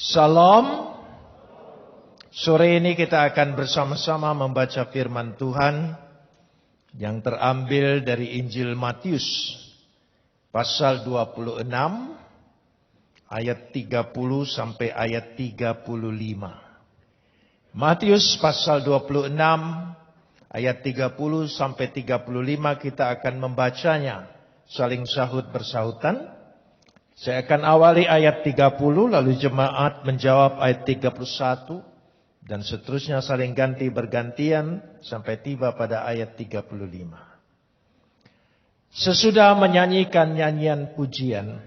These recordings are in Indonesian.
Salam. Sore ini kita akan bersama-sama membaca firman Tuhan yang terambil dari Injil Matius pasal 26 ayat 30 sampai ayat 35. Matius pasal 26 ayat 30 sampai 35 kita akan membacanya saling sahut bersahutan. Saya akan awali ayat 30, lalu jemaat menjawab ayat 31, dan seterusnya saling ganti bergantian sampai tiba pada ayat 35. Sesudah menyanyikan nyanyian pujian,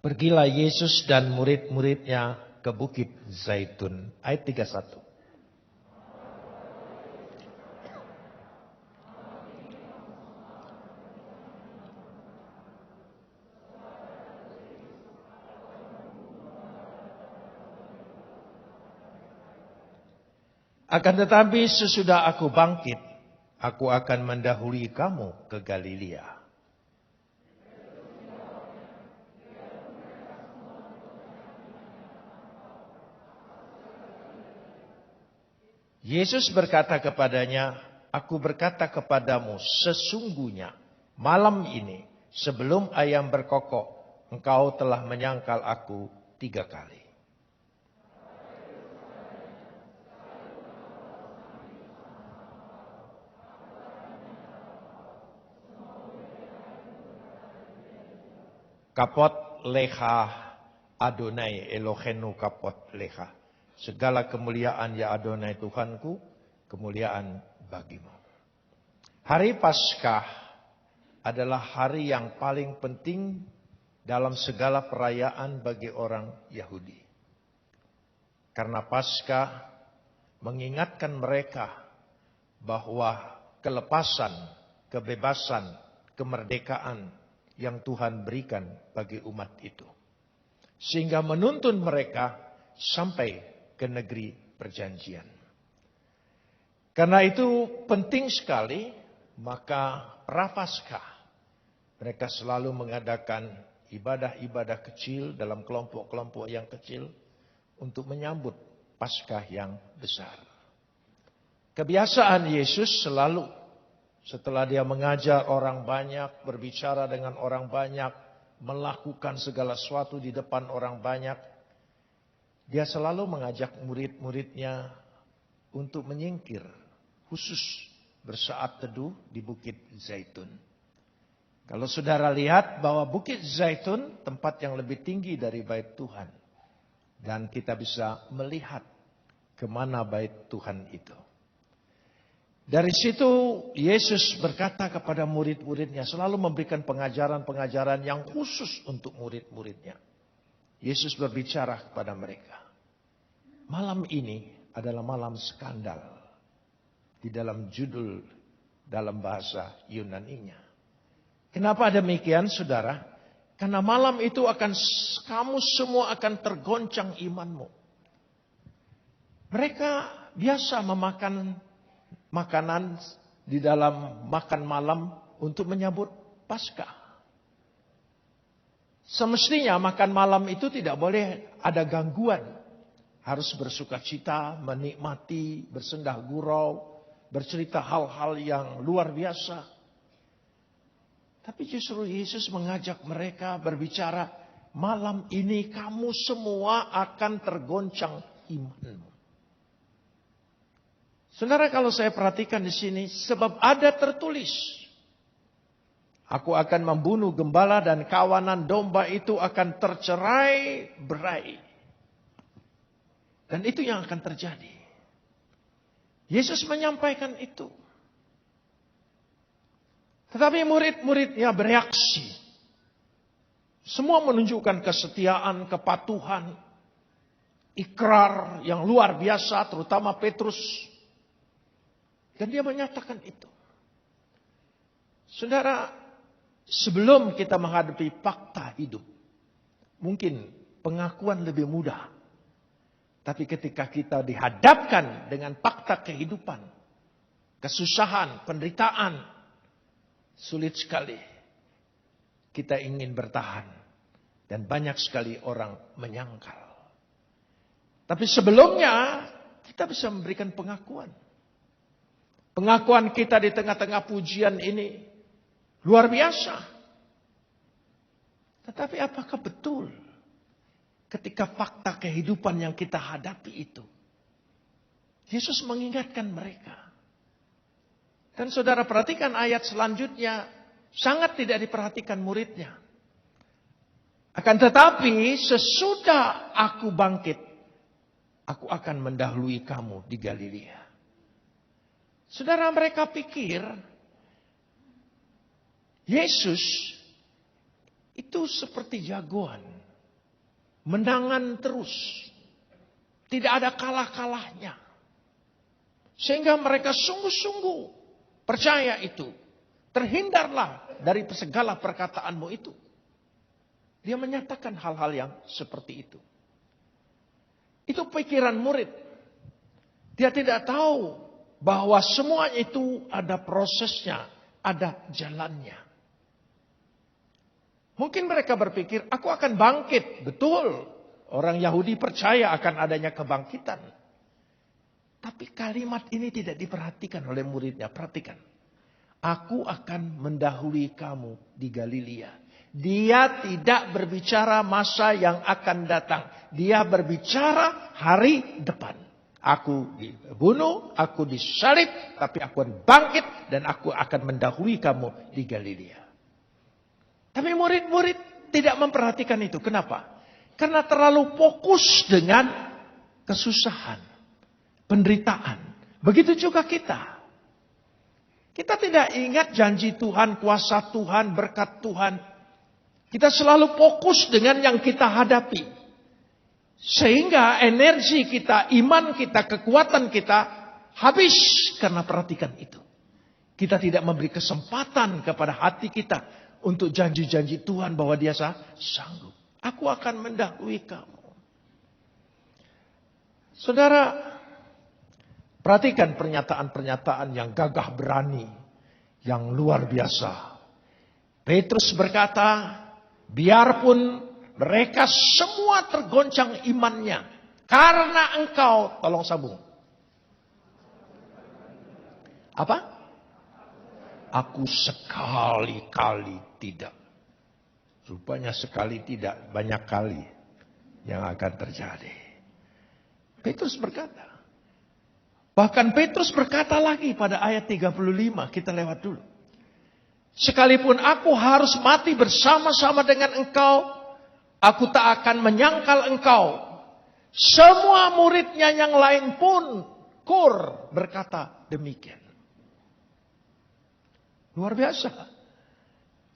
pergilah Yesus dan murid-muridnya ke Bukit Zaitun. Ayat 31. Akan tetapi sesudah aku bangkit, aku akan mendahului kamu ke Galilea. Yesus berkata kepadanya, aku berkata kepadamu, sesungguhnya malam ini sebelum ayam berkokok, engkau telah menyangkal aku 3 kali. Kapot leha Adonai Elohenu kapot leha. Segala kemuliaan ya Adonai Tuhanku, kemuliaan bagimu. Hari Paskah adalah hari yang paling penting dalam segala perayaan bagi orang Yahudi. Karena Paskah mengingatkan mereka bahwa kelepasan, kebebasan, kemerdekaan yang Tuhan berikan bagi umat itu. Sehingga menuntun mereka sampai ke negeri perjanjian. Karena itu penting sekali, maka Prapaskah mereka selalu mengadakan ibadah-ibadah kecil dalam kelompok-kelompok yang kecil untuk menyambut Paskah yang besar. Kebiasaan Yesus selalu setelah dia mengajar orang banyak, berbicara dengan orang banyak, melakukan segala sesuatu di depan orang banyak, dia selalu mengajak murid-muridnya untuk menyingkir, khusus bersaat teduh di Bukit Zaitun. Kalau saudara lihat bahwa Bukit Zaitun tempat yang lebih tinggi dari bait Tuhan. Dan kita bisa melihat kemana bait Tuhan itu. Dari situ Yesus berkata kepada murid-muridnya, selalu memberikan pengajaran-pengajaran yang khusus untuk murid-muridnya. Yesus berbicara kepada mereka. Malam ini adalah malam skandal. Di dalam judul, dalam bahasa Yunaninya. Kenapa demikian saudara? Karena malam itu kamu semua akan tergoncang imanmu. Mereka biasa memakan makanan di dalam makan malam untuk menyambut Paskah. Semestinya makan malam itu tidak boleh ada gangguan. Harus bersukacita, menikmati, bersendah gurau, bercerita hal-hal yang luar biasa. Tapi justru Yesus mengajak mereka berbicara, malam ini kamu semua akan tergoncang imanmu. Saudara, kalau saya perhatikan di sini, sebab ada tertulis, aku akan membunuh gembala dan kawanan domba itu akan tercerai-berai. Dan itu yang akan terjadi. Yesus menyampaikan itu. Tetapi murid-muridnya bereaksi. Semua menunjukkan kesetiaan, kepatuhan, ikrar yang luar biasa, terutama Petrus. Dan dia menyatakan itu. Saudara, sebelum kita menghadapi fakta hidup, mungkin pengakuan lebih mudah. Tapi ketika kita dihadapkan dengan fakta kehidupan, kesusahan, penderitaan, sulit sekali. Kita ingin bertahan. Dan banyak sekali orang menyangkal. Tapi sebelumnya kita bisa memberikan pengakuan. Pengakuan kita di tengah-tengah pujian ini luar biasa. Tetapi apakah betul ketika fakta kehidupan yang kita hadapi itu, Yesus mengingatkan mereka. Dan saudara perhatikan ayat selanjutnya, sangat tidak diperhatikan muridnya. Akan tetapi sesudah aku bangkit, aku akan mendahului kamu di Galilea. Saudara, mereka pikir Yesus itu seperti jagoan. Menangan terus. Tidak ada kalah-kalahnya. Sehingga mereka sungguh-sungguh percaya itu. Terhindarlah dari segala perkataanmu itu. Dia menyatakan hal-hal yang seperti itu. Itu pikiran murid. Dia tidak tahu bahwa semua itu ada prosesnya, ada jalannya. Mungkin mereka berpikir, aku akan bangkit. Betul, orang Yahudi percaya akan adanya kebangkitan. Tapi kalimat ini tidak diperhatikan oleh muridnya. Perhatikan. Aku akan mendahului kamu di Galilea. Dia tidak berbicara masa yang akan datang. Dia berbicara hari depan. Aku dibunuh, aku disalib, tapi aku akan bangkit dan aku akan mendahului kamu di Galilea. Tapi murid-murid tidak memperhatikan itu. Kenapa? Karena terlalu fokus dengan kesusahan, penderitaan. Begitu juga kita. Kita tidak ingat janji Tuhan, kuasa Tuhan, berkat Tuhan. Kita selalu fokus dengan yang kita hadapi. Sehingga energi kita, iman kita, kekuatan kita habis karena perhatikan itu. Kita tidak memberi kesempatan kepada hati kita untuk janji-janji Tuhan bahwa Dia sanggup. Aku akan mendahului kamu. Saudara, perhatikan pernyataan-pernyataan yang gagah berani, yang luar biasa. Petrus berkata, biarpun mereka semua tergoncang imannya. Karena engkau, tolong sambung. Apa? Aku sekali-kali tidak. Rupanya sekali tidak, banyak kali yang akan terjadi. Petrus berkata. Bahkan Petrus berkata lagi pada ayat 35. Kita lewat dulu. Sekalipun aku harus mati bersama-sama dengan engkau, aku tak akan menyangkal engkau. Semua muridnya yang lain pun berkata demikian. Luar biasa,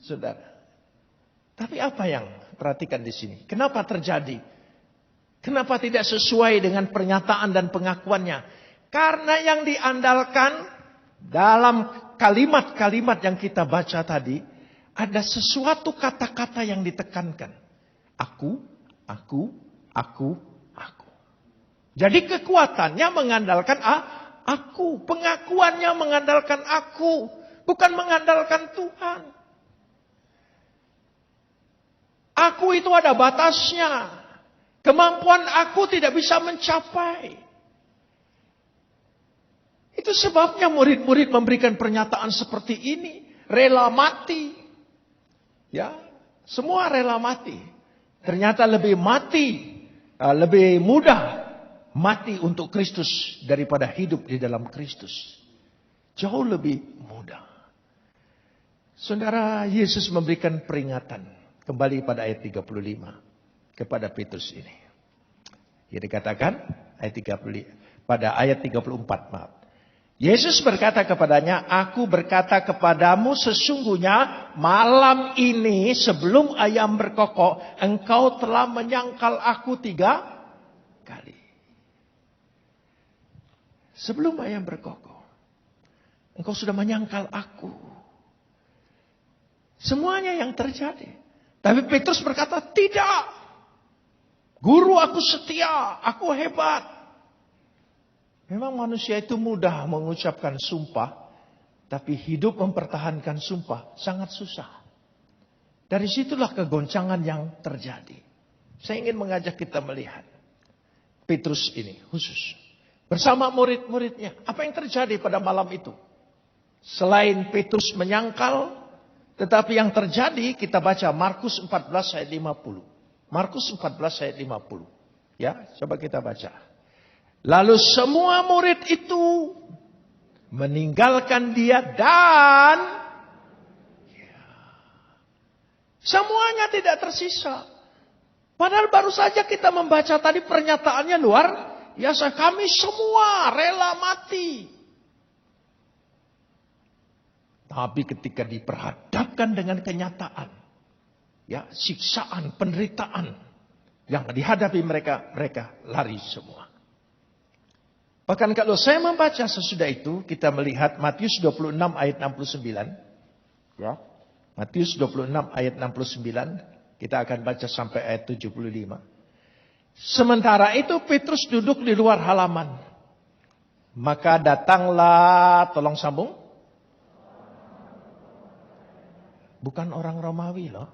saudara. Tapi apa yang perhatikan di sini? Kenapa terjadi? Kenapa tidak sesuai dengan pernyataan dan pengakuannya? Karena yang diandalkan dalam kalimat-kalimat yang kita baca tadi, ada sesuatu kata-kata yang ditekankan. Aku. Jadi kekuatannya mengandalkan aku. Pengakuannya mengandalkan aku. Bukan mengandalkan Tuhan. Aku itu ada batasnya. Kemampuan aku tidak bisa mencapai. Itu sebabnya murid-murid memberikan pernyataan seperti ini. Rela mati. Ya, semua rela mati. Ternyata lebih mudah mati untuk Kristus daripada hidup di dalam Kristus. Jauh lebih mudah. Saudara, Yesus memberikan peringatan. Kembali pada ayat 35. Kepada Petrus ini. Yang dikatakan ayat 30, pada ayat 34, maaf. Yesus berkata kepadanya, aku berkata kepadamu sesungguhnya malam ini sebelum ayam berkokok, engkau telah menyangkal aku 3 kali. Sebelum ayam berkokok, engkau sudah menyangkal aku. Semuanya yang terjadi. Tapi Petrus berkata, tidak. Guru, aku setia, aku hebat. Memang manusia itu mudah mengucapkan sumpah. Tapi hidup mempertahankan sumpah sangat susah. Dari situlah kegoncangan yang terjadi. Saya ingin mengajak kita melihat. Petrus ini khusus. Bersama murid-muridnya. Apa yang terjadi pada malam itu? Selain Petrus menyangkal, tetapi yang terjadi kita baca Markus 14 ayat 50. Markus 14 ayat 50. Ya, coba kita baca. Lalu semua murid itu meninggalkan dia dan semuanya tidak tersisa. Padahal baru saja kita membaca tadi pernyataannya luar biasa. Kami semua rela mati. Tapi ketika diperhadapkan dengan kenyataan, ya, siksaan, penderitaan yang dihadapi mereka lari semua. Bahkan kalau saya membaca sesudah itu, kita melihat Matius 26 ayat 69. Ya. Matius 26 ayat 69. Kita akan baca sampai ayat 75. Sementara itu Petrus duduk di luar halaman. Maka datanglah, tolong sambung. Bukan orang Romawi loh.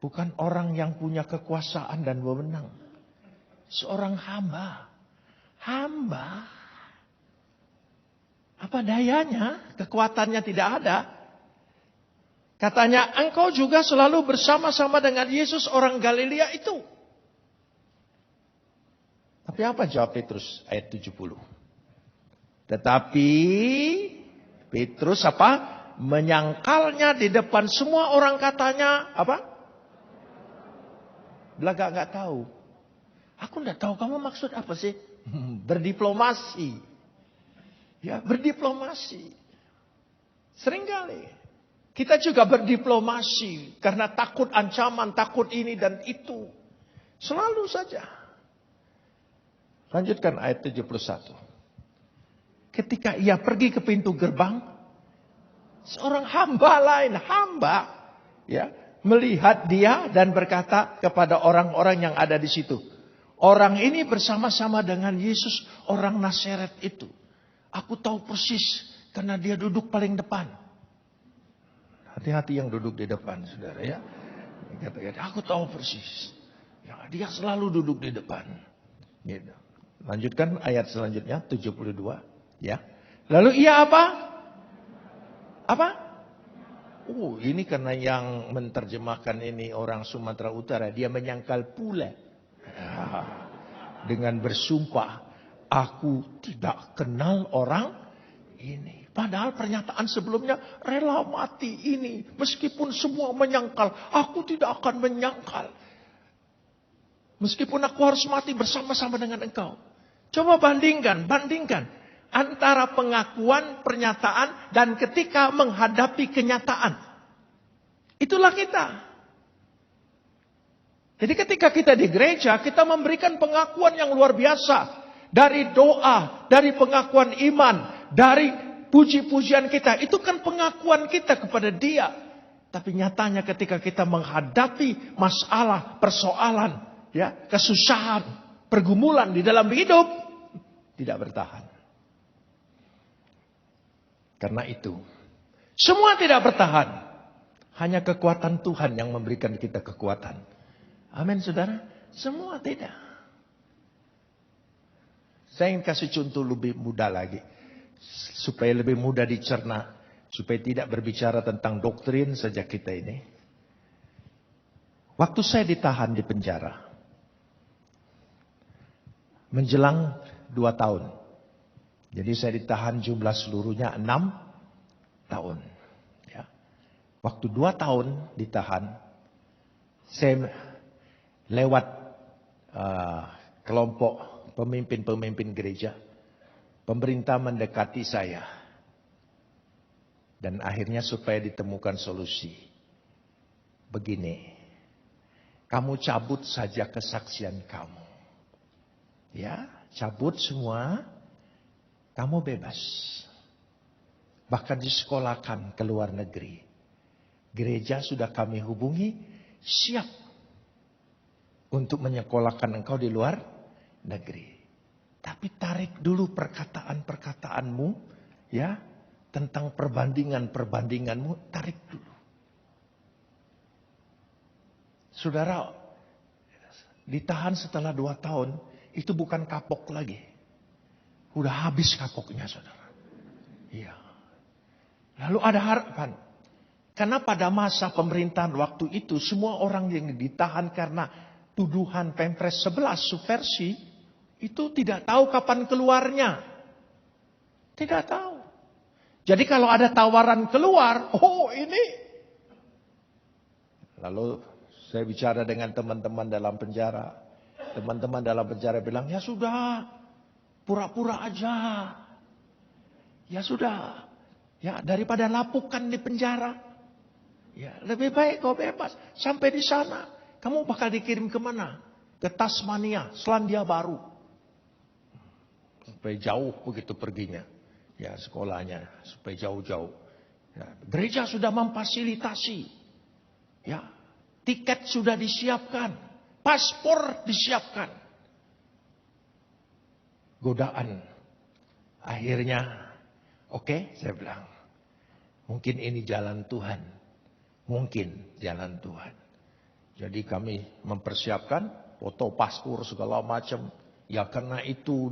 Bukan orang yang punya kekuasaan dan wewenang. Seorang hamba. Hamba. Apa dayanya? Kekuatannya tidak ada. Katanya, engkau juga selalu bersama-sama dengan Yesus orang Galilea itu. Tapi apa jawab Petrus? Ayat 70. Tetapi Petrus apa? Menyangkalnya di depan semua orang, katanya apa? Belaga nggak tahu. Aku nggak tahu kamu maksud apa sih? Berdiplomasi. Ya, berdiplomasi. Seringkali kita juga berdiplomasi karena takut ancaman, takut ini dan itu. Selalu saja. Lanjutkan ayat 71. Ketika ia pergi ke pintu gerbang, seorang hamba lain, ya, melihat dia dan berkata kepada orang-orang yang ada di situ, orang ini bersama-sama dengan Yesus orang Nazaret itu. Aku tahu persis karena dia duduk paling depan. Hati-hati yang duduk di depan, saudara ya. Kata-kata, aku tahu persis. Ya, dia selalu duduk di depan. Gitu. Lanjutkan ayat selanjutnya 72. Ya. Lalu ia apa? Apa? Oh, ini karena yang menerjemahkan ini orang Sumatera Utara. Dia menyangkal pula. Ya, dengan bersumpah, aku tidak kenal orang ini. Padahal pernyataan sebelumnya, rela mati ini. Meskipun semua menyangkal, aku tidak akan menyangkal. Meskipun aku harus mati bersama-sama dengan engkau. Coba bandingkan. Antara pengakuan, pernyataan, dan ketika menghadapi kenyataan. Itulah kita. Jadi ketika kita di gereja, kita memberikan pengakuan yang luar biasa. Dari doa, dari pengakuan iman, dari puji-pujian kita. Itu kan pengakuan kita kepada dia. Tapi nyatanya ketika kita menghadapi masalah, persoalan, ya, kesusahan, pergumulan di dalam hidup, tidak bertahan. Karena itu, semua tidak bertahan. Hanya kekuatan Tuhan yang memberikan kita kekuatan. Amin, saudara. Semua tidak. Saya ingin kasih contoh lebih mudah lagi. Supaya lebih mudah dicerna. Supaya tidak berbicara tentang doktrin saja kita ini. Waktu saya ditahan di penjara. Menjelang 2 tahun. Jadi saya ditahan jumlah seluruhnya 6 tahun. Ya. Waktu 2 tahun ditahan, saya lewat kelompok pemimpin-pemimpin gereja. Pemerintah mendekati saya. Dan akhirnya supaya ditemukan solusi. Begini, kamu cabut saja kesaksian kamu. Ya, cabut semua. Kamu bebas. Bahkan disekolahkan ke luar negeri. Gereja sudah kami hubungi, siap untuk menyekolahkan engkau di luar negeri. Tapi tarik dulu perkataan-perkataanmu, ya, tentang perbandingan-perbandinganmu, tarik dulu. Saudara, Ditahan setelah 2 tahun, itu bukan kapok lagi. Udah habis kapoknya, saudara. Iya. Lalu ada harapan. Karena pada masa pemerintahan waktu itu, semua orang yang ditahan karena tuduhan Pempres 11 subversi, itu tidak tahu kapan keluarnya. Tidak tahu. Jadi kalau ada tawaran keluar, oh ini. Lalu saya bicara dengan teman-teman dalam penjara. Teman-teman dalam penjara bilang, ya sudah, pura-pura aja. Ya sudah, ya daripada lapukan di penjara. Ya lebih baik kau bebas. Sampai di sana, kamu bakal dikirim kemana? Ke Tasmania, Selandia Baru. Supaya jauh begitu perginya. Ya sekolahnya, supaya jauh-jauh. Ya, gereja sudah memfasilitasi. Ya, tiket sudah disiapkan. Paspor disiapkan. Godaan. Akhirnya, oke, saya bilang. Mungkin ini jalan Tuhan. Mungkin jalan Tuhan. Jadi kami mempersiapkan foto paspor segala macam. Ya karena itu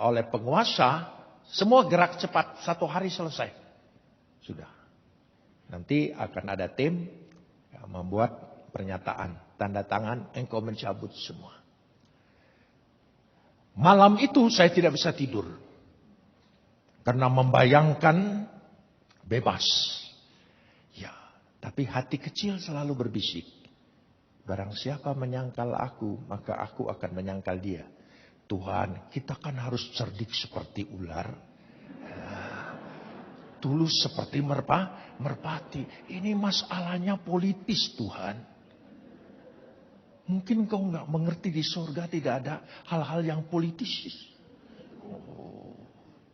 oleh penguasa, semua gerak cepat, 1 hari selesai. Sudah. Nanti akan ada tim yang membuat pernyataan, tanda tangan, engkau mencabut semua. Malam itu saya tidak bisa tidur. Karena membayangkan bebas. Ya, tapi hati kecil selalu berbisik. Barang siapa menyangkal aku, maka aku akan menyangkal dia. Tuhan, kita kan harus cerdik seperti ular. Tulus seperti merpati. Ini masalahnya politis, Tuhan. Mungkin kau nggak mengerti di surga tidak ada hal-hal yang politis. Oh,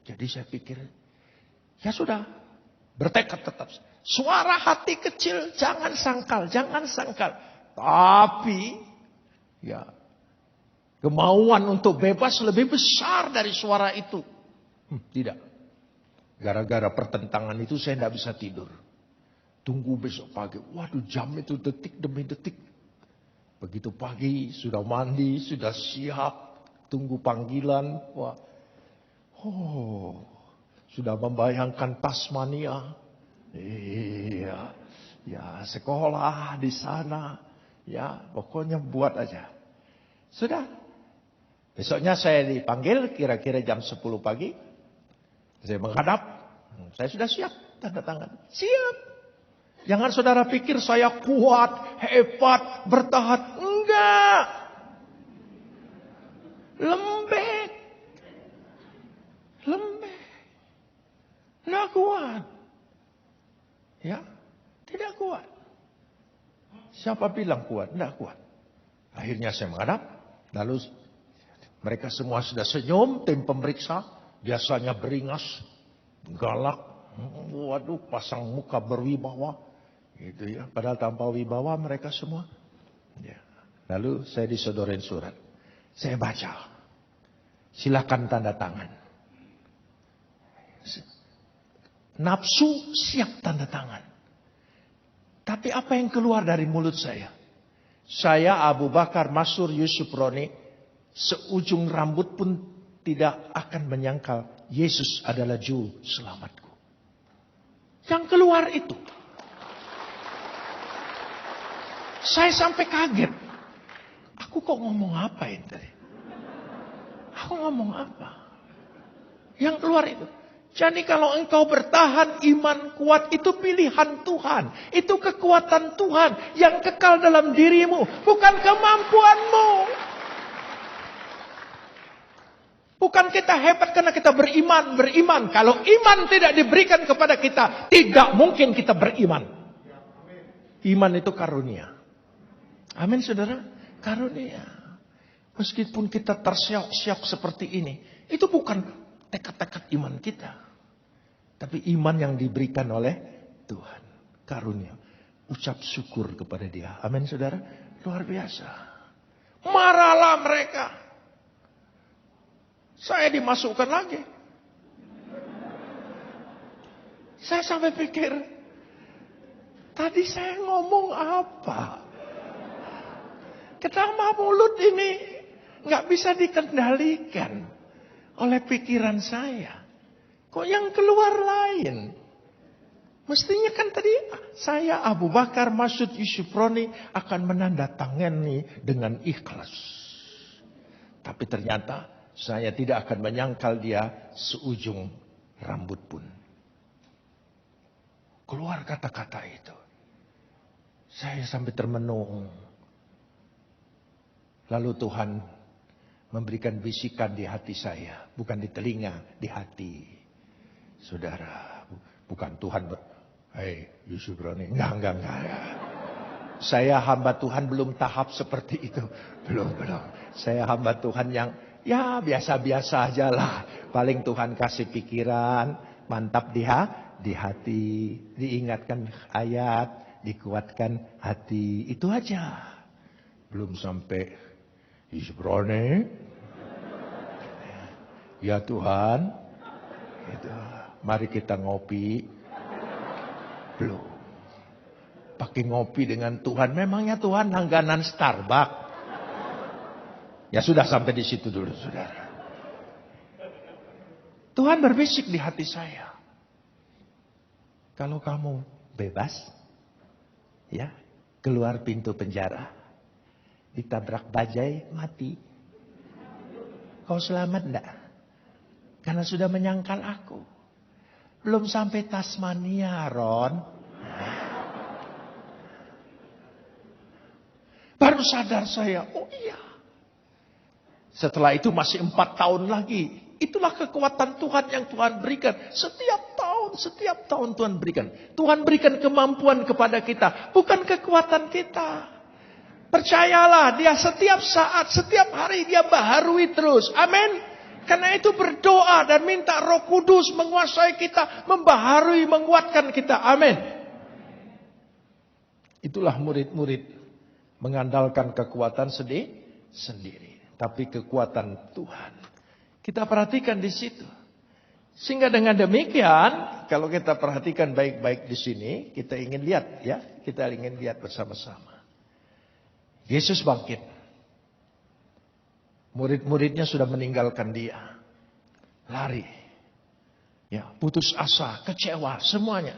jadi saya pikir, ya sudah, bertekad tetap. Suara hati kecil jangan sangkal, jangan sangkal. Tapi, ya, kemauan untuk bebas lebih besar dari suara itu. Tidak. Gara-gara pertentangan itu saya tidak bisa tidur. Tunggu besok pagi. Waduh, jam itu detik demi detik. Begitu pagi sudah mandi, sudah siap. Tunggu panggilan. Wah. Oh, sudah membayangkan Tasmania. Iya. Ya, sekolah di sana. Ya, pokoknya buat aja. Sudah. Besoknya saya dipanggil kira-kira jam 10 pagi. Saya menghadap. Saya sudah siap. Tanda tangan. Siap. Jangan saudara pikir saya kuat, hebat, bertahan. Enggak. Lembek. Lembek. Enggak kuat. Ya. Tidak kuat. Siapa bilang kuat? Enggak kuat. Akhirnya saya menghadap. Lalu mereka semua sudah senyum. Tim pemeriksa. Biasanya beringas. Galak. Waduh, pasang muka berwibawa. Gitu ya. Padahal tanpa wibawa mereka semua. Ya. Lalu saya disodorin surat. Saya baca. Silakan tanda tangan. Nafsu siap tanda tangan. Tapi apa yang keluar dari mulut saya? Saya Abu Bakar Masyur Yusuf Roni. Seujung rambut pun tidak akan menyangkal Yesus adalah juru selamatku. Yang keluar itu. Saya sampai kaget. Aku kok ngomong apa ini tadi? Aku ngomong apa? Yang keluar itu. Jadi kalau engkau bertahan iman kuat itu pilihan Tuhan. Itu kekuatan Tuhan yang kekal dalam dirimu. Bukan kemampuanmu. Bukan kita hebat karena kita beriman. Kalau iman tidak diberikan kepada kita, tidak mungkin kita beriman. Iman itu karunia. Amin saudara. Karunia. Meskipun kita tersiok-siok seperti ini. Itu bukan tekad-tekad iman kita. Tapi iman yang diberikan oleh Tuhan. Karunia. Ucap syukur kepada dia. Amin saudara. Luar biasa. Marahlah mereka. Saya dimasukkan lagi. Saya sampai pikir. Tadi saya ngomong apa? Kenapa mulut ini nggak bisa dikendalikan oleh pikiran saya? Kok yang keluar lain? Mestinya kan tadi saya Abu Bakar Masyud Yusufroni akan menandatangani dengan ikhlas. Tapi ternyata saya tidak akan menyangkal dia seujung rambut pun. Keluar kata-kata itu. Saya sampai termenung. Lalu Tuhan memberikan bisikan di hati saya. Bukan di telinga, di hati. Saudara, bukan Tuhan hei Yusufroni, enggak. Saya hamba Tuhan belum tahap seperti itu. Belum. Saya hamba Tuhan yang ya biasa-biasa aja lah. Paling Tuhan kasih pikiran, mantap di hati. Diingatkan ayat, dikuatkan hati. Itu aja. Belum sampai Yusufroni. Ya Tuhan. Gitu. Mari kita ngopi. Belum. Pakai ngopi dengan Tuhan. Memangnya Tuhan langganan Starbucks? Ya sudah sampai di situ dulu, saudara. Tuhan berbisik di hati saya. Kalau kamu bebas, ya, keluar pintu penjara, ditabrak bajai, mati. Kau selamat enggak? Karena sudah menyangkal aku. Belum sampai Tasmania, Ron. Baru sadar saya, oh iya. Setelah itu masih 4 tahun lagi. Itulah kekuatan Tuhan yang Tuhan berikan. Setiap tahun Tuhan berikan. Tuhan berikan kemampuan kepada kita. Bukan kekuatan kita. Percayalah, dia setiap saat, setiap hari dia baharui terus. Amin. Karena itu berdoa dan minta Roh Kudus menguasai kita, membaharui, menguatkan kita. Amin. Itulah murid-murid mengandalkan kekuatan sendiri, tapi kekuatan Tuhan. Kita perhatikan di situ. Sehingga dengan demikian, kalau kita perhatikan baik-baik di sini, kita ingin lihat ya, kita ingin lihat bersama-sama. Yesus bangkit. Murid-muridnya sudah meninggalkan dia. Lari. Ya, putus asa, kecewa, semuanya.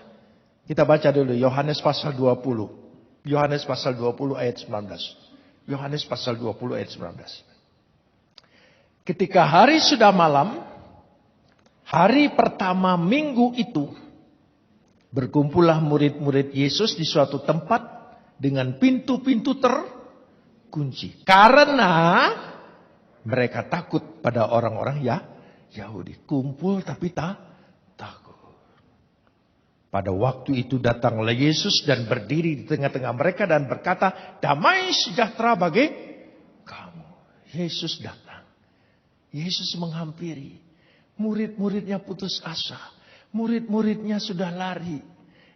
Kita baca dulu Yohanes pasal 20. Yohanes pasal 20 ayat 19. Yohanes pasal 20 ayat 19. Ketika hari sudah malam, hari pertama minggu itu, berkumpullah murid-murid Yesus di suatu tempat dengan pintu-pintu terkunci. Karena mereka takut pada orang-orang Yahudi. Kumpul tapi takut. Pada waktu itu datanglah Yesus dan berdiri di tengah-tengah mereka dan berkata, damai sejahtera bagi kamu. Yesus datang. Yesus menghampiri. Murid-muridnya putus asa. Murid-muridnya sudah lari.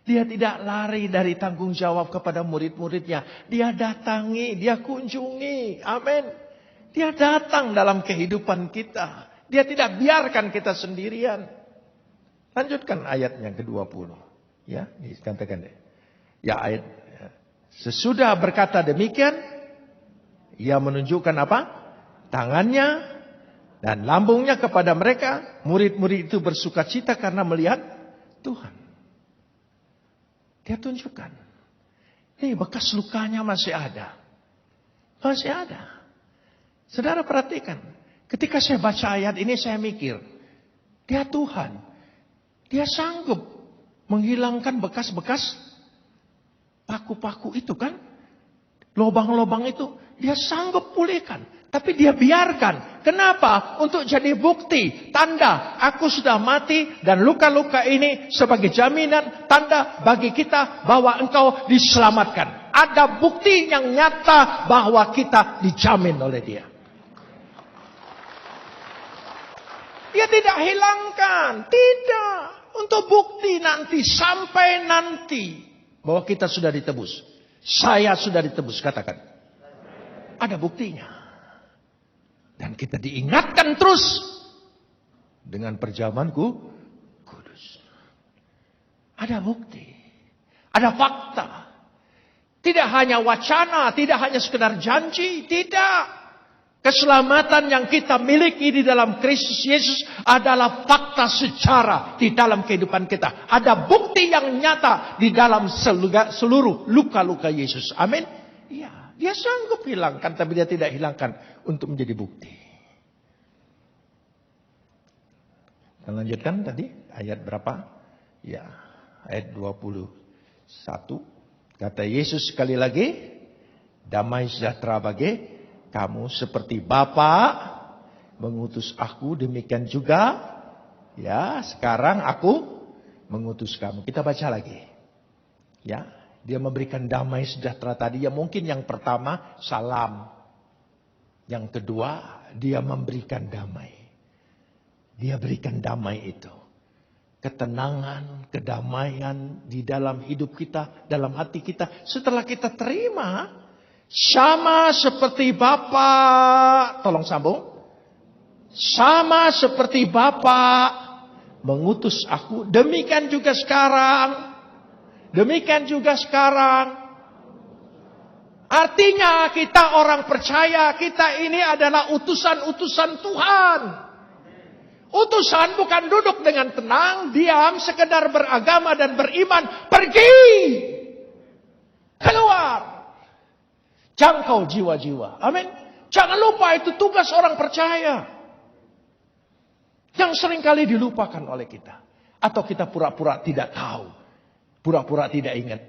Dia tidak lari dari tanggung jawab kepada murid-muridnya. Dia datangi, dia kunjungi. Amin. Dia datang dalam kehidupan kita. Dia tidak biarkan kita sendirian. Lanjutkan ayatnya ke-20. Ya, dikatakan deh. Ya ayat. Sesudah berkata demikian, ia menunjukkan apa? Tangannya dan lambungnya kepada mereka. Murid-murid itu bersukacita karena melihat Tuhan. Dia tunjukkan. Nih bekas lukanya masih ada. Masih ada. Saudara perhatikan. Ketika saya baca ayat ini saya mikir. Dia Tuhan. Dia sanggup menghilangkan bekas-bekas paku-paku itu kan. Lobang-lobang itu. Dia sanggup pulihkan. Tapi dia biarkan. Kenapa? Untuk jadi bukti. Tanda. Aku sudah mati. Dan luka-luka ini sebagai jaminan. Tanda bagi kita bahwa engkau diselamatkan. Ada bukti yang nyata bahwa kita dijamin oleh dia. Dia tidak hilangkan. Tidak. Untuk bukti nanti. Sampai nanti. Bahwa kita sudah ditebus. Saya sudah ditebus. Katakan. Ada buktinya. Dan kita diingatkan terus. Dengan perjamuan kudus. Ada bukti. Ada fakta. Tidak hanya wacana, tidak hanya sekedar janji, tidak. Keselamatan yang kita miliki di dalam Kristus Yesus adalah fakta sejarah di dalam kehidupan kita. Ada bukti yang nyata di dalam seluruh luka-luka Yesus. Amin. Ya, dia sanggup hilangkan, tapi dia tidak hilangkan untuk menjadi bukti. Kita lanjutkan tadi ayat berapa? Ya, ayat 21. Kata Yesus sekali lagi, damai sejahtera bagi kamu, seperti Bapa mengutus aku, demikian juga ya sekarang aku mengutus kamu. Kita baca lagi. Ya, dia memberikan damai sejahtera tadi. Ya mungkin yang pertama salam. Yang kedua dia memberikan damai. Dia berikan damai itu. Ketenangan, kedamaian di dalam hidup kita, dalam hati kita. Setelah kita terima, sama seperti Bapa, tolong sambung. Sama seperti Bapa mengutus aku, demikian juga sekarang. Demikian juga sekarang. Artinya kita orang percaya, kita ini adalah utusan-utusan Tuhan. Utusan bukan duduk dengan tenang, diam, sekedar beragama dan beriman. Pergi! Keluar! Jangkau jiwa-jiwa. Amin. Jangan lupa itu tugas orang percaya. Yang seringkali dilupakan oleh kita. Atau kita pura-pura tidak tahu. Pura-pura tidak ingat.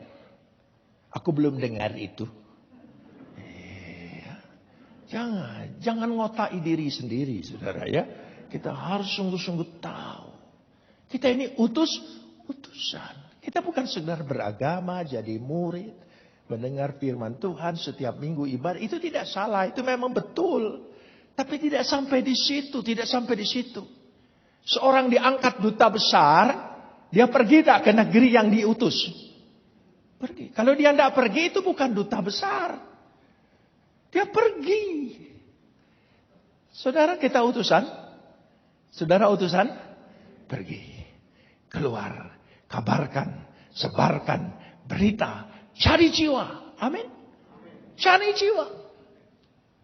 Aku belum dengar itu. Jangan ngotai diri sendiri, saudara ya. Kita harus sungguh-sungguh tahu. Kita ini utusan. Kita bukan sekedar beragama, jadi murid. Mendengar firman Tuhan setiap minggu ibadah, itu tidak salah, itu memang betul. Tapi tidak sampai di situ, tidak sampai di situ. Seorang diangkat duta besar, dia pergi tak ke negeri yang diutus? Pergi. Kalau dia tidak pergi, itu bukan duta besar. Dia pergi. Saudara kita utusan? Saudara utusan? Pergi. Keluar. Kabarkan. Sebarkan. Berita. Cari jiwa. Amin. Cari jiwa.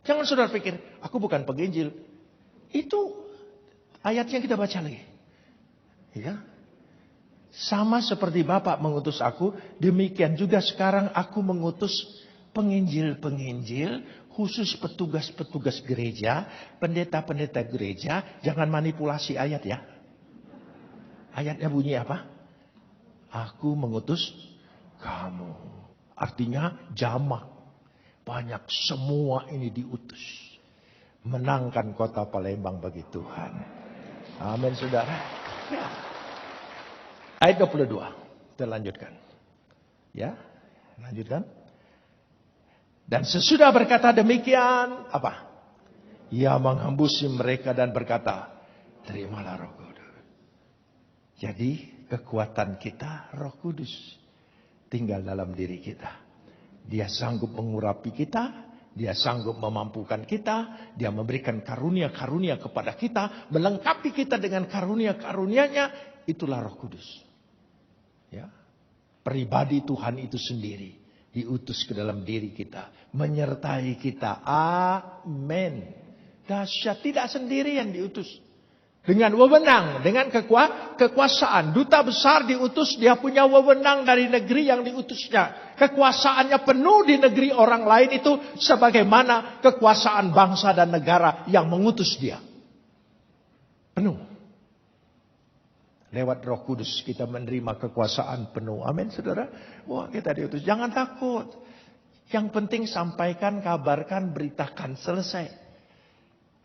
Jangan saudara pikir, aku bukan penginjil. Itu ayatnya kita baca lagi. Ya. Sama seperti Bapa mengutus aku, demikian juga sekarang aku mengutus penginjil-penginjil, khusus petugas-petugas gereja, pendeta-pendeta gereja. Jangan manipulasi ayat ya. Ayatnya bunyi apa? Aku mengutus kamu. Artinya jamak. Banyak, semua ini diutus. Menangkan kota Palembang bagi Tuhan. Amin saudara. Ya. Ayat 22. Kita lanjutkan. Ya. Lanjutkan. Dan sesudah berkata demikian. Apa? Ia menghambusi mereka dan berkata, terimalah Roh Kudus. Jadi kekuatan kita Roh Kudus tinggal dalam diri kita. Dia sanggup mengurapi kita. Dia sanggup memampukan kita. Dia memberikan karunia-karunia kepada kita. Melengkapi kita dengan karunia-karunianya. Itulah Roh Kudus. Ya. Pribadi Tuhan itu sendiri. Diutus ke dalam diri kita. Menyertai kita. Amin. Dahsyat. Tidak sendirian diutus. Dengan wewenang, dengan kekuasaan. Duta besar diutus, dia punya wewenang dari negeri yang diutusnya. Kekuasaannya penuh di negeri orang lain itu sebagaimana kekuasaan bangsa dan negara yang mengutus dia. Penuh. Lewat Roh Kudus kita menerima kekuasaan penuh. Amin saudara. Wah kita diutus. Jangan takut. Yang penting sampaikan, kabarkan, beritakan. Selesai.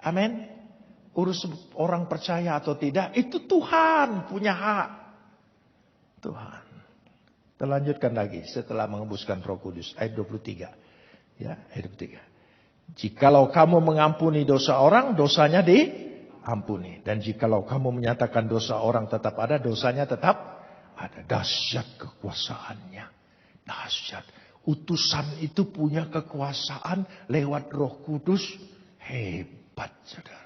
Amin. Urus orang percaya atau tidak, itu Tuhan punya hak. Tuhan. Kita lanjutkan lagi setelah mengembuskan Roh Kudus. Ayat 23. Ya, ayat 23. Jikalau kamu mengampuni dosa orang, dosanya diampuni. Dan jikalau kamu menyatakan dosa orang tetap ada, dosanya tetap ada. Dahsyat kekuasaannya. Dahsyat. Utusan itu punya kekuasaan lewat Roh Kudus. Hebat, saudara.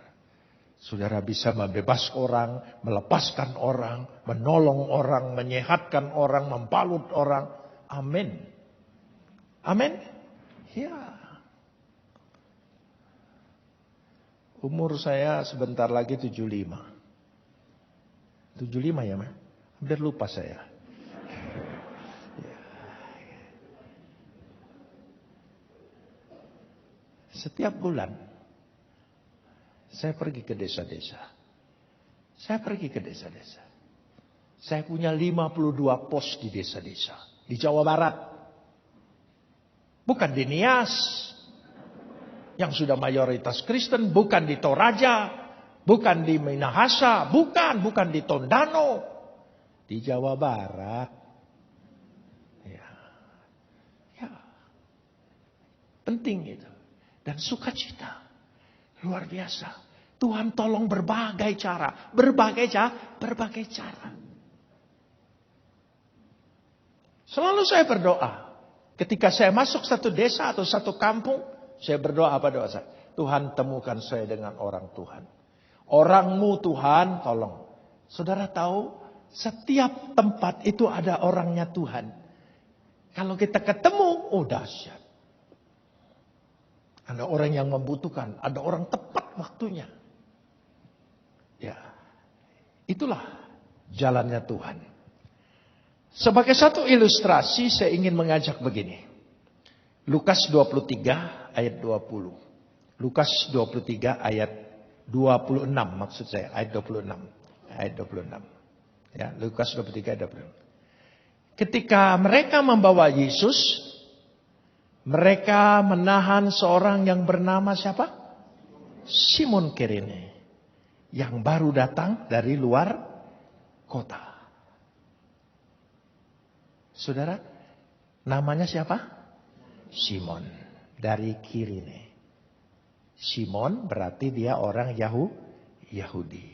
Saudara bisa membebaskan orang, melepaskan orang, menolong orang, menyehatkan orang, membalut orang. Amin. Amin? Ya. Umur saya sebentar lagi 75. 75 ya, Ma? Hampir lupa saya. Setiap bulan saya pergi ke desa-desa. Saya punya 52 pos di desa-desa. Di Jawa Barat. Bukan di Nias. Yang sudah mayoritas Kristen. Bukan di Toraja. Bukan di Minahasa. Bukan di Tondano. Di Jawa Barat. Ya. Penting itu. Dan sukacita. Luar biasa. Tuhan tolong berbagai cara. Berbagai cara. Selalu saya berdoa. Ketika saya masuk satu desa atau satu kampung. Saya berdoa apa doa saya? Tuhan temukan saya dengan orang Tuhan. Orangmu Tuhan tolong. Saudara tahu. Setiap tempat itu ada orangnya Tuhan. Kalau kita ketemu. Oh dahsyat. Ada orang yang membutuhkan. Ada orang tepat waktunya. Ya. Itulah jalannya Tuhan. Sebagai satu ilustrasi saya ingin mengajak begini. Lukas 23 ayat 20. Lukas 23 ayat 26 maksud saya. Ayat 26. Ayat 26. Ya, Lukas 23 ayat 26. Ketika mereka membawa Yesus. Mereka menahan seorang yang bernama siapa? Simon Kirene. Yang baru datang dari luar kota. Saudara, namanya siapa? Simon. Dari Kirene. Simon berarti dia orang Yahudi.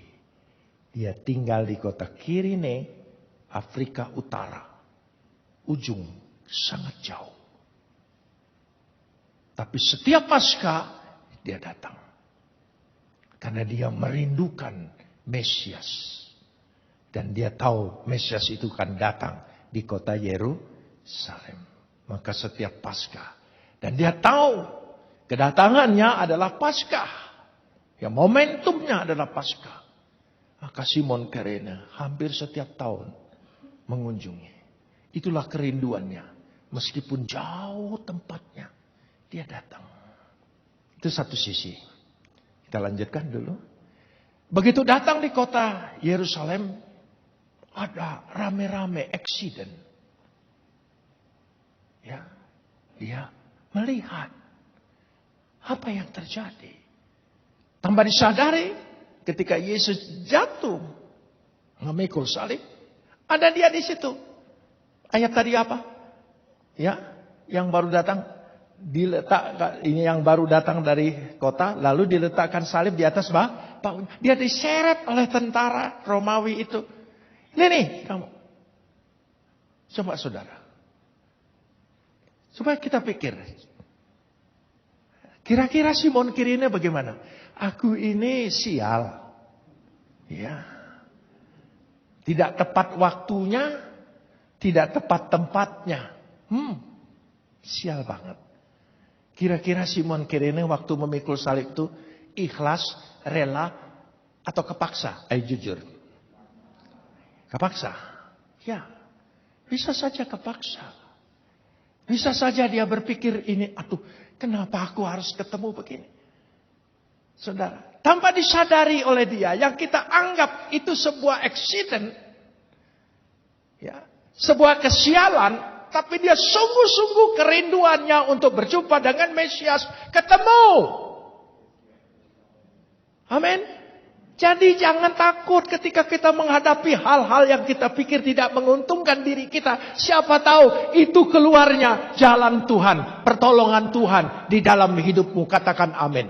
Dia tinggal di kota Kirene, Afrika Utara. Ujung sangat jauh. Tapi setiap Paskah dia datang. Karena dia merindukan Mesias. Dan dia tahu Mesias itu akan datang di kota Yerusalem. Maka setiap Paskah. Dan dia tahu kedatangannya adalah Paskah. Ya momentumnya adalah Paskah. Maka Simon Kirene hampir setiap tahun mengunjungi. Itulah kerinduannya. Meskipun jauh tempatnya. Dia datang. Itu satu sisi. Kita lanjutkan dulu. Begitu datang di kota Yerusalem. Ada rame-rame accident. Ya. Dia melihat. Apa yang terjadi. Tanpa disadari. Ketika Yesus jatuh. Memikul salib. Ada dia di situ. Ayat tadi apa? Ya. Yang baru datang. Ini yang baru datang dari kota, lalu diletakkan salib di atas bahunya. Dia diseret oleh tentara Romawi itu. Ini nih kamu. Coba saudara. Supaya kita pikir. Kira-kira Simon Kirene bagaimana? Aku ini sial. Ya. Tidak tepat waktunya. Tidak tepat tempatnya. Sial banget. Kira-kira Simon Kirene waktu memikul salib itu ikhlas, rela, atau kepaksa? Ayo jujur. Kepaksa. Ya. Bisa saja kepaksa. Bisa saja dia berpikir ini, aduh kenapa aku harus ketemu begini? Saudara, tanpa disadari oleh dia, yang kita anggap itu sebuah accident. Ya. Sebuah kesialan. Tapi dia sungguh-sungguh kerinduannya untuk berjumpa dengan Mesias. Ketemu. Amin. Jadi jangan takut ketika kita menghadapi hal-hal yang kita pikir tidak menguntungkan diri kita. Siapa tahu itu keluarnya jalan Tuhan. Pertolongan Tuhan di dalam hidupmu. Katakan amin.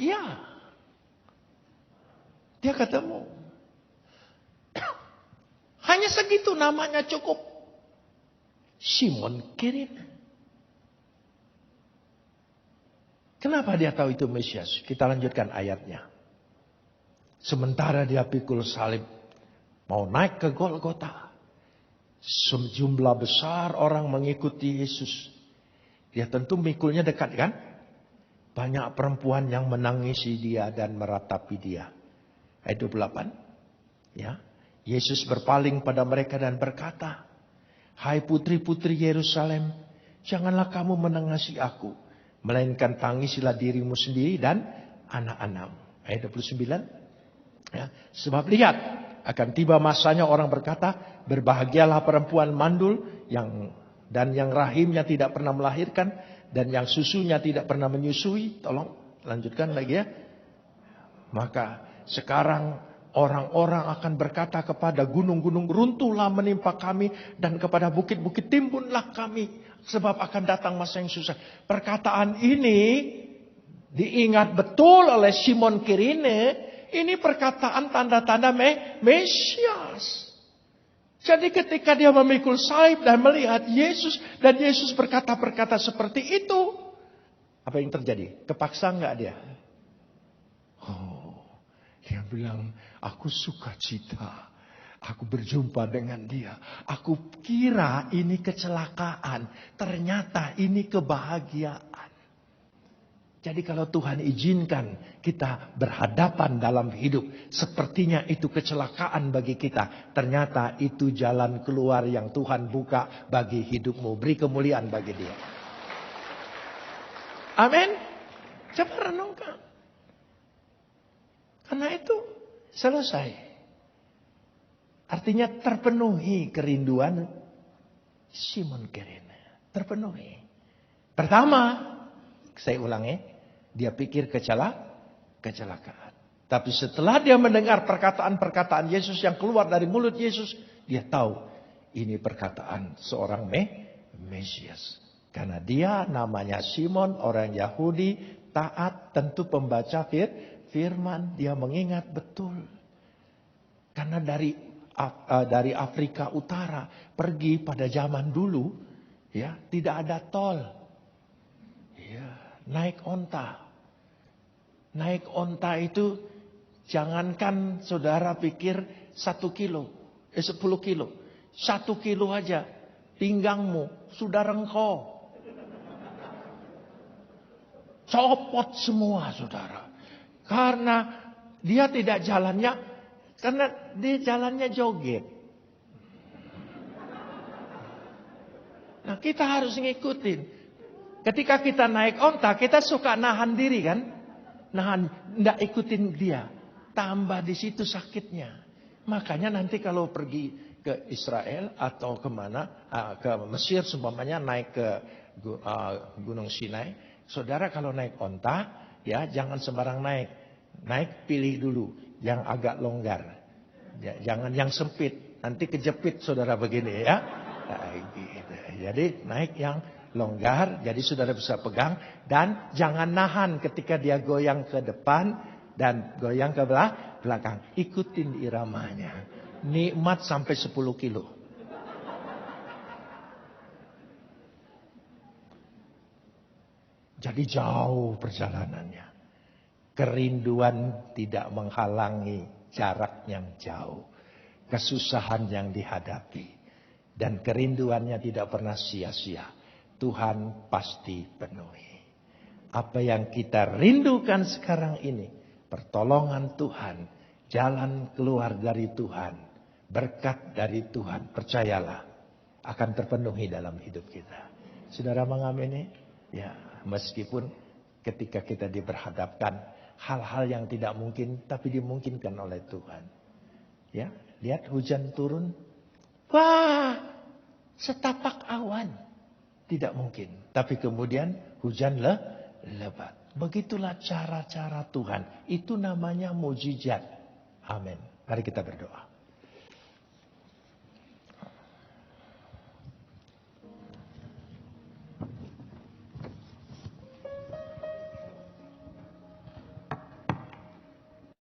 Iya. Dia ketemu. Hanya segitu namanya cukup. Simon Kirene. Kenapa dia tahu itu Mesias? Kita lanjutkan ayatnya. Sementara dia pikul salib. Mau naik ke Golgota. Sejumlah besar orang mengikuti Yesus. Dia tentu mikulnya dekat kan? Banyak perempuan yang menangisi dia dan meratapi dia. Ayat 28. Ya. Yesus berpaling pada mereka dan berkata, "Hai putri-putri Yerusalem, janganlah kamu menangisi aku, melainkan tangisilah dirimu sendiri dan anak-anakmu." Ayat 29. Ya. Sebab lihat, akan tiba masanya orang berkata, "Berbahagialah perempuan mandul yang rahimnya tidak pernah melahirkan dan yang susunya tidak pernah menyusui." Tolong lanjutkan lagi ya. Maka sekarang orang-orang akan berkata kepada gunung-gunung, "Runtuhlah menimpa kami," dan kepada bukit-bukit, "Timbunlah kami," sebab akan datang masa yang susah. Perkataan ini diingat betul oleh Simon Kirene. Ini perkataan tanda-tanda Mesias. Jadi ketika dia memikul salib dan melihat Yesus, dan Yesus berkata-berkata seperti itu, apa yang terjadi? Kepaksa enggak dia? Oh, dia bilang, "Aku sukacita. Aku berjumpa dengan dia. Aku kira ini kecelakaan. Ternyata ini kebahagiaan." Jadi kalau Tuhan izinkan kita berhadapan dalam hidup, sepertinya itu kecelakaan bagi kita. Ternyata itu jalan keluar yang Tuhan buka bagi hidupmu. Beri kemuliaan bagi dia. Amin. Coba renungkan. Karena itu selesai. Artinya terpenuhi kerinduan Simon Kirene. Terpenuhi. Pertama, saya ulangi, dia pikir kecelakaan. Tapi setelah dia mendengar perkataan-perkataan Yesus yang keluar dari mulut Yesus, dia tahu ini perkataan seorang Mesias. Karena dia namanya Simon, orang Yahudi, taat, tentu pembaca firman, dia mengingat betul. Karena dari Afrika Utara pergi pada zaman dulu, ya, tidak ada tol. Naik onta. Naik onta itu jangankan saudara pikir 1 kilo. 10 kilo. 1 kilo aja. Pinggangmu sudah rengkok. Copot semua saudara. Karena dia tidak jalannya. Karena dia jalannya joget. Nah kita harus ngikutin. Ketika kita naik onta, kita suka nahan diri kan? Nahan, tidak ikutin dia. Tambah di situ sakitnya. Makanya nanti kalau pergi ke Israel atau kemana, ke Mesir seumpamanya naik ke Gunung Sinai. Saudara kalau naik onta, ya jangan sembarang naik. Naik pilih dulu yang agak longgar. Ya, jangan yang sempit. Nanti kejepit saudara begini ya. Nah, gitu. Jadi naik yang longgar, jadi saudara bisa pegang. Dan jangan nahan ketika dia goyang ke depan dan goyang ke belakang. Ikutin iramanya. Nikmat sampai 10 kilo. Jadi jauh perjalanannya. Kerinduan tidak menghalangi jarak yang jauh. Kesusahan yang dihadapi. Dan kerinduannya tidak pernah sia-sia. Tuhan pasti penuhi. Apa yang kita rindukan sekarang ini. Pertolongan Tuhan. Jalan keluar dari Tuhan. Berkat dari Tuhan. Percayalah. Akan terpenuhi dalam hidup kita. Saudara mengamini? Ya, meskipun ketika kita diberhadapkan. Hal-hal yang tidak mungkin. Tapi dimungkinkan oleh Tuhan. Ya, lihat hujan turun. Wah, setapak awan. Tidak mungkin. Tapi kemudian hujan lebat. Begitulah cara-cara Tuhan. Itu namanya mujizat. Amin. Mari kita berdoa.